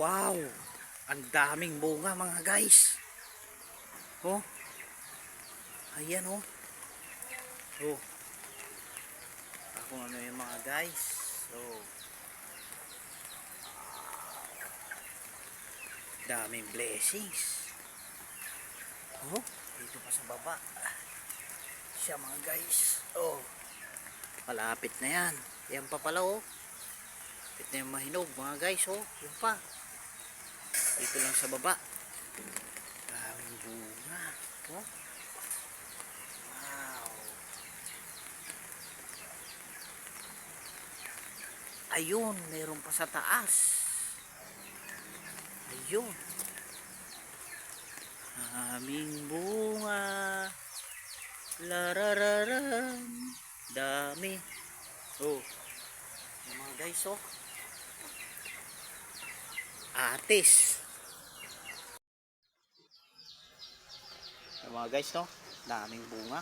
Wow! Ang daming bunga mga guys. Oh. Ayan oh. Oh. Ako ano yung mga guys. Oh. Daming blessings. Oh, dito pa sa baba. Siya mga guys. Oh. Malapit na yan. Yan pa pala oh. Malapit na yung mahinog mga guys oh. Yan pa. Dito lang sa baba. Daming bunga. Oh. Wow. Ayun, meron pa sa taas. Ayun. Daming bunga. Larararam. Dami. Oh. Yung mga guys oh. Atis. Yung mga guys no. Daming bunga.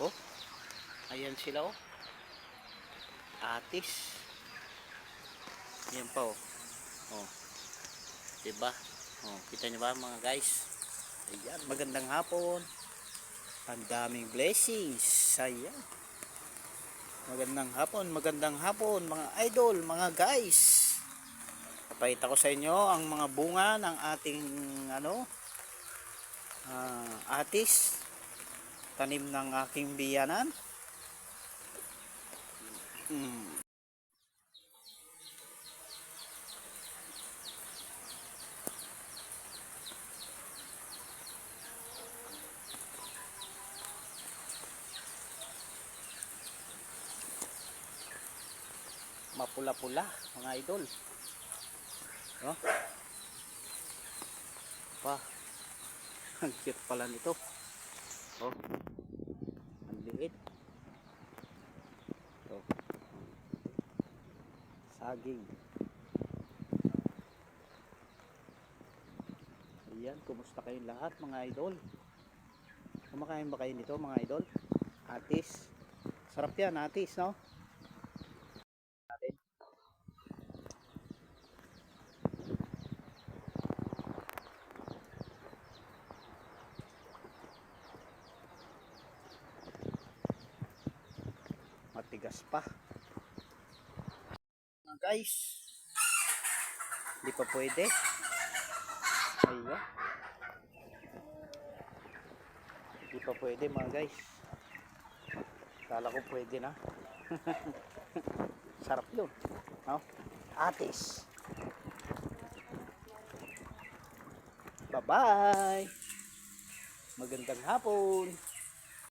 Oh. Ayan sila oh. Atis. Yan pa oh. Oh. Diba? Oh, kita niyo ba mga guys? Ayan, magandang hapon. Ang daming blessings. Ayan. Magandang hapon mga idol, mga guys. Papakita ko sa inyo ang mga bunga ng ating atis. Tanim ng aking biyanan. Mapula-pula mga idol. Oh. Pa. Ang cute pala nito. Oh. Ang liit. Oh. Saging. Ayan, kumusta kayong lahat mga idol? Kumakain ba kayo nito mga idol? Atis. Sarap yan, atis, no? Matigas pa. Mga guys, hindi pa pwede. Ayan. Hindi pa pwede mga guys. Kala ko pwede na. Sarap yun, no? Atis. Bye bye. Magandang hapon.